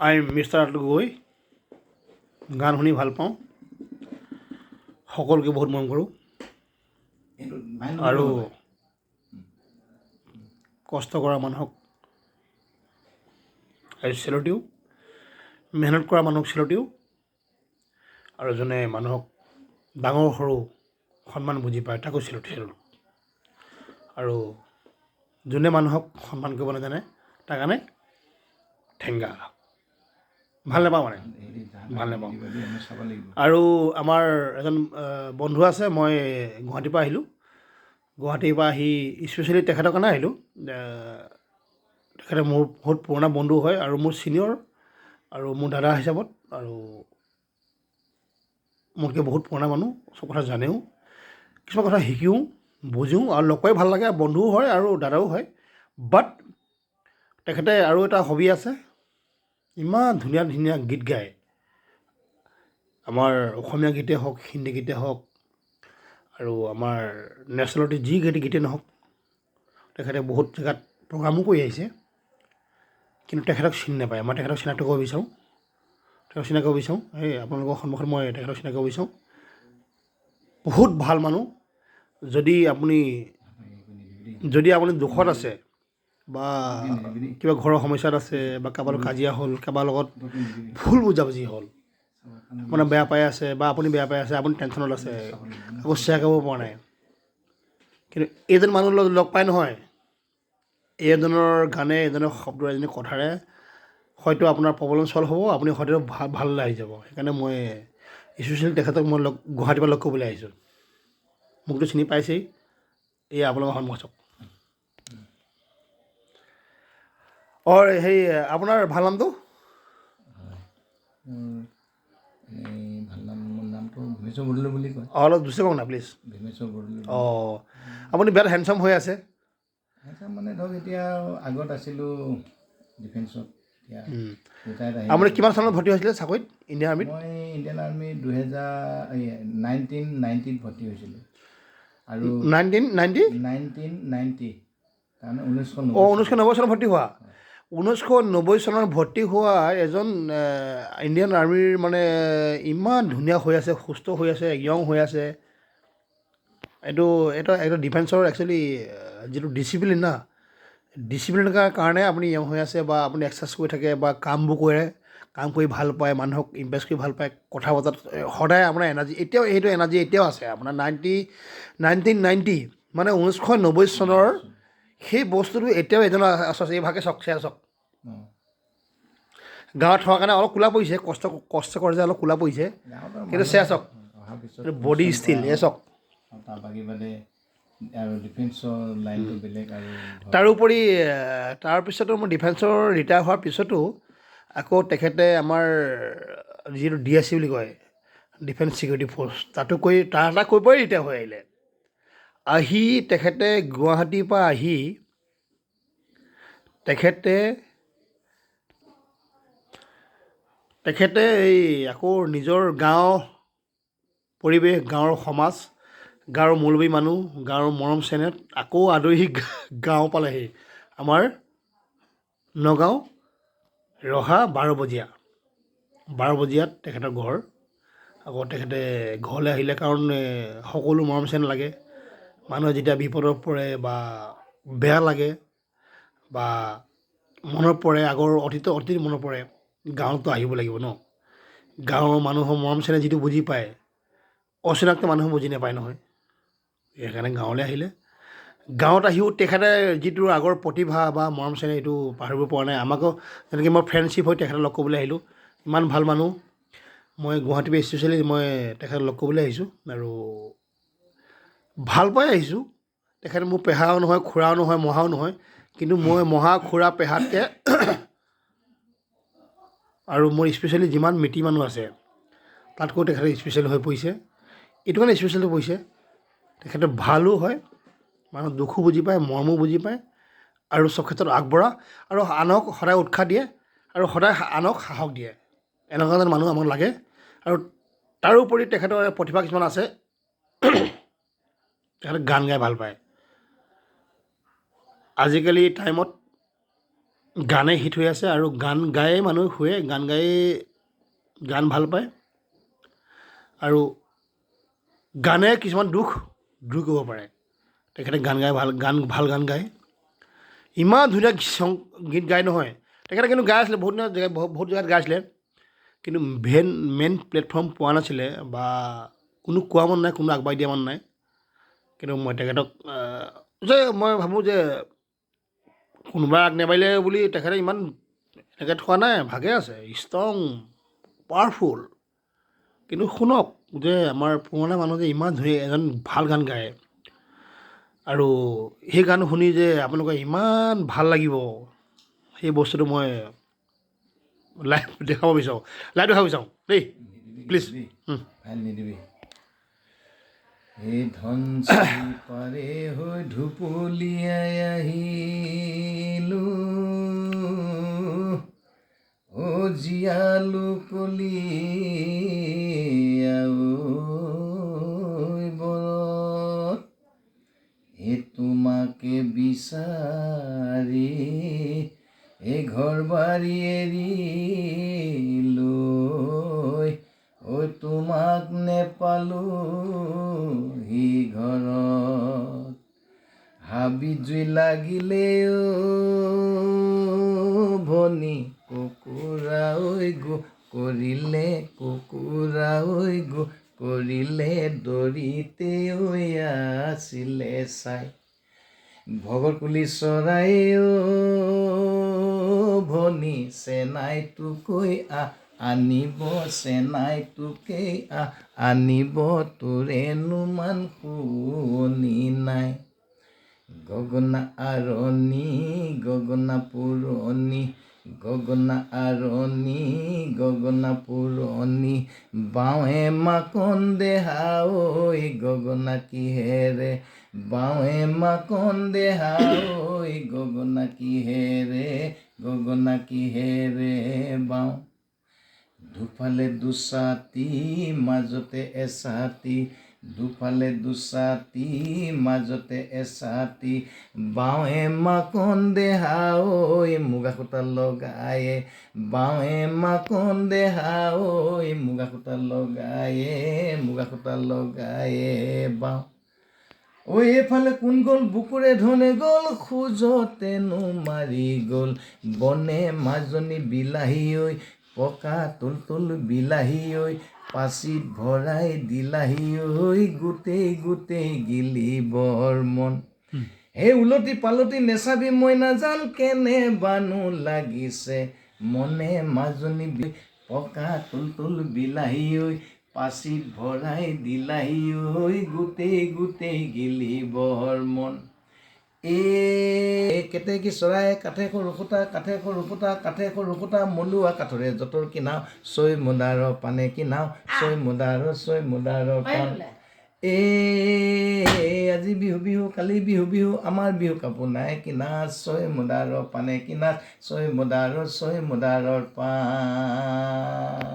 I am mister Atul Gogoi গান শুনি ভাল পাওঁ সকলোকে বহুত মৰম কৰোঁ আৰু কষ্ট কৰা মানুহক চেলুট দিওঁ মেহনত কৰা মানুহক চেলুট দিওঁ আৰু যোনে মানুহক ডাঙৰ সৰু সন্মান বুজি পায় তাকো চেলুট আৰু যোনে মানুহক সন্মান কৰিব নাজানে তাৰ কাৰণে ঠেংগা ভাল নাপাওঁ মানে ভাল নাপাওঁ আৰু আমাৰ এজন বন্ধু আছে মই গুৱাহাটীৰ পৰা আহিলোঁ গুৱাহাটীৰ পৰা আহি স্পেচিয়েলি তেখেতৰ কাৰণে আহিলোঁ তেখেতে মোৰ বহুত পুৰণা বন্ধু হয় আৰু মোৰ ছিনিয়ৰ আৰু মোৰ দাদা হিচাপত আৰু মোতকৈ বহুত পুৰণা মানুহ চব কথা জানেও কিছুমান কথা শিকিও বুজোঁ আৰু লগ পাই ভাল লাগে বন্ধুও হয় আৰু দাদাও হয় বাট তেখেতে আৰু এটা হবি আছে ইমান ধুনীয়া ধুনীয়া গীত গায় আমাৰ অসমীয়া গীতেই হওক হিন্দী গীতেই হওক আৰু আমাৰ নেশ্যনেলিটি যি গীতেই নহওক তেখেতে বহুত জেগাত প্ৰগ্ৰামো কৰি আহিছে কিন্তু তেখেতক চিনি নাপায় মই তেখেতক চিনাক্ত কৰিব বিচাৰোঁ এই আপোনালোকৰ সন্মুখত মই তেখেতক চিনাক্ত কৰিব বিচাৰোঁ বহুত ভাল মানুহ যদি আপুনি দুখত আছে বা কিবা ঘৰৰ সমস্যাত আছে বা কাৰোবাৰ লগত কাজিয়া হ'ল কাৰোবাৰ লগত ভুল বুজাবুজি হ'ল আপোনাৰ বেয়া পাই আছে বা আপুনি বেয়া পাই আছে আপুনি টেনশ্যনত আছে আকৌ শ্বেয়াৰ কৰিব পৰা নাই কিন্তু এইজন মানুহ লগ পাই নহয় এইজনৰ গানে এইজনৰ শব্দ এজনী কথাৰে হয়তো আপোনাৰ প্ৰব্লেম চল্ভ হ'ব আপুনি হয়তো ভাললৈ আহি যাব সেইকাৰণে মই স্পেচিয়েলি তেখেতক মই গুৱাহাটীৰ পৰা লগ কৰিবলৈ আহিছোঁ মোকতো চিনি পাইছেই এই আপোনালোকৰ সন্মুখত হেৰি আপোনাৰ ভাল নামটো ভাল নাম মোৰ নামটো ভীমেশ্বৰ বৰদলৈ বুলি কয় অলপ জোৰছে কওক না প্লিজ ভীমেশ্বৰ বৰদলৈ আপুনি বিৰাট হেণ্ডচাম হৈ আছে মানে ধৰক এতিয়া আগত আছিলোঁ ডিফেন্সত এতিয়া ৰিটায়াৰ্ড আহি আপুনি কিমান চনত ভৰ্তি হৈছিলে চাকৰিত ইণ্ডিয়ান আৰ্মিত মই ইণ্ডিয়ান আৰ্মি 1990ত ভৰ্তি হৈছিলোঁ আৰু 1990 তাৰমানে 1990 চনত ভৰ্তি হোৱা 1990 চনত ভৰ্তি হোৱা এজন ইণ্ডিয়ান আৰ্মিৰ মানে ইমান ধুনীয়া হৈ আছে সুস্থ হৈ আছে য়ং হৈ আছে এইটো ডিফেন্সৰ একচুৱেলি যিটো ডিচিপ্লিন না ডিচিপ্লিনৰ কাৰণে আপুনি য়ং হৈ আছে বা আপুনি এক্সাৰচাইজ কৰি থাকে বা কামবোৰ কৰে কাম কৰি ভাল পায় মানুহক ইমপ্ৰেছ কৰি ভাল পায় কথা বতৰাত সদায় আপোনাৰ এনাৰ্জি এতিয়াও সেইটো এনাৰ্জি এতিয়াও আছে আপোনাৰ 1990 মানে 1990 চনৰ সেই বস্তুটো এতিয়াও এজনৰ আছে এইভাগে চাওক গাঁৱত থকাৰ কাৰণে অলপ কোলা পৰিছে কষ্ট কৰে যে অলপ কোলা পৰিছে কিন্তু চাওক বডি ষ্টিল চাওক আৰু ডিফেন্সৰ লাইনটো বেলেগ আৰু তাৰোপৰি তাৰপিছতো মই ডিফেন্সৰ ৰিটায়াৰ হোৱাৰ পিছতো আকৌ তেখেতে আমাৰ যিটো DSC বুলি কয় ডিফেন্স ছিকিউৰিটি ফ'ৰ্চ তাতো কৈ পৰাই ৰিটায়াৰ হৈ আহিলে আহি তেখেতে গুৱাহাটীৰ পৰা আহি তেখেতে এই আকৌ নিজৰ গাঁও পৰিৱেশ গাঁৱৰ সমাজ গাঁৱৰ মৌলবী মানুহ গাঁৱৰ মৰম চেনেহ আকৌ আদৰি গাঁও পালেহি আমাৰ নগাঁও ৰহা 12 বজিয়াত তেখেতৰ ঘৰ আকৌ তেখেতে ঘৰলৈ আহিলে কাৰণ সকলো মৰম চেনেহ লাগে মানুহে যেতিয়া বিপদত পৰে বা বেয়া লাগে বা মনত পৰে আগৰ অতীত মনত পৰে গাঁৱততো আহিব লাগিব ন গাঁৱৰ মানুহৰ মৰম চেনেহ যিটো বুজি পায় অচিনাক্ত মানুহে বুজি নাপায় নহয় সেইকাৰণে গাঁৱলৈ আহিলে গাঁৱত আহিও তেখেতে যিটো আগৰ প্ৰতিভা বা মৰম চেনেহ এইটো পাহৰিব পৰা নাই আমাকো যেনেকৈ মই ফ্ৰেণ্ডশ্বিপ হৈ তেখেতক লগ কৰিবলৈ আহিলোঁ ইমান ভাল মানুহ মই গুৱাহাটীৰ পৰা স্পেচিয়েলি মই তেখেতক লগ কৰিবলৈ আহিছোঁ আৰু ভাল পাই আহিছোঁ তেখেতে মোৰ পেহাও নহয় খুৰাও নহয় মহাও নহয় কিন্তু মই মহা খুৰা পেহাতকৈ আৰু মোৰ স্পেচিয়েলি যিমান মিতি মানুহ আছে তাতকৈ তেখেতে স্পেচিয়েল হৈ পৰিছে এইটো কাৰণে স্পেচিয়েল হৈ পৰিছে তেখেতে ভালো হয় মানুহৰ দুখো বুজি পায় মৰমো বুজি পায় আৰু চব ক্ষেত্ৰত আগবঢ়া আৰু আনক সদায় উৎসাহ দিয়ে আৰু সদায় আনক সাহস দিয়ে এনেকুৱা এজন মানুহ আমাক লাগে আৰু তাৰোপৰি তেখেতৰ প্ৰতিভা কিছুমান আছে তেখেতে গান গাই ভাল পায় আজিকালি টাইমত গানে হিট হৈ আছে আৰু গান গায়ে মানুহ শুৱে, গান গায়ে গান ভাল পায় আৰু গানে কিছুমান দুখ দূৰ কৰিব পাৰে। তেখেতে গান গাই ভাল গান গায়, ইমান ধুনীয়া গীত গায় নহয়। তেখেতে কিন্তু গাই আছিলে বহুত দিনত জেগা বহুত জেগাত গাই আছিলে, কিন্তু মেইন প্লেটফৰ্ম পোৱা নাছিলে বা কোনো কোৱা মানুহ নাই, কোনো আগবাঢ়ি দিয়া মানুহ নাই। কিন্তু মই তেখেতক মই ভাবোঁ যে কোনোবাই আগ নাবাঢ়িলে বুলি তেখেতে ইমান এনেকৈ থকা নাই, ভাগে আছে, ষ্ট্ৰং, পাৱাৰফুল। কিন্তু শুনক যে আমাৰ পুৰণা মানুহ যে ইমান ধুনীয়া এজন ভাল গান গায় আৰু সেই গান শুনি যে আপোনালোকৰ ইমান ভাল লাগিব, সেই বস্তুটো মই লাইভ দেখাব বিচাৰোঁ দেই, প্লিজ। ফাইল নিদিবি। এই ধন পাৰে হৈ ঢুপুলিয়াই আহিলো, জীয়ালো কলিয়া বৰত, তোমাকে বিচাৰি ঘৰ বাৰী এৰিলৈ, তোমাক নেপালো সি ঘৰত, হাবি জুই লাগিলে ভনী কুকুৰা গো কৰিলে, কুকুৰা গো কৰিলে দৰিতে আছিলে চাই, ভগতকুলি চৰাই ভনী চেনাই তোকৈ আনিব, চেনাই তোকে আনিব, তোৰেনো মান শুৱনি নাই, গগনা আৰণি গগনা পুৰণি, গগনা আৰণি গগনা পুৰণি, বাৱে মাকন দেহা গগনা কিহেৰে, বাৱে মাকন দেহা গগনা কিহেৰে, গগনা কিহেৰে বাওঁ, দুফালে দুছাতি মাজতে এছাতি, দুফালে দুছাতি মাজতে এছাতি, বাৱে মাকন দেহা মুগা সূতা লগায়ে, বাৱে মাকন দেহা মুগা সূতা লগায়ে, মুগা সূতা লগায়ে বাওঁ, এইফালে কোন গ'ল বুকুৰে ধনে গ'ল, খোজতেনো মাৰি গ'ল, বনে মাজনী বিলাহী পকা তুল বিলাহী পাচিত ভৰাই দিলাহী গোটেই গিলিবৰ মন, হে উলটি পালটি নেচাবি মইনা জাল, কেনে বানো লাগিছে মনে মাজনী পকা তুল বিলাহী পাচিত ভৰাই দিলাহী গোটেই গিলিবৰ মন, কেতেকী চৰাই কাঠে সৰু ফুটা, কাঠে সৰু ফুটা, কাঠে সৰু ফুটা, মলুৱা কাঠৰে যঁতৰ কিনাও, ছৈ মুদাৰ পানে কিনাও, ছৈ মুদাৰ পান, আজি বিহু কালি বিহু, আমাৰ বিহু কাপোৰ নাই কিনা, ছৈ মুদাৰ পানে কিনা, ছৈ মুদাৰৰ পান।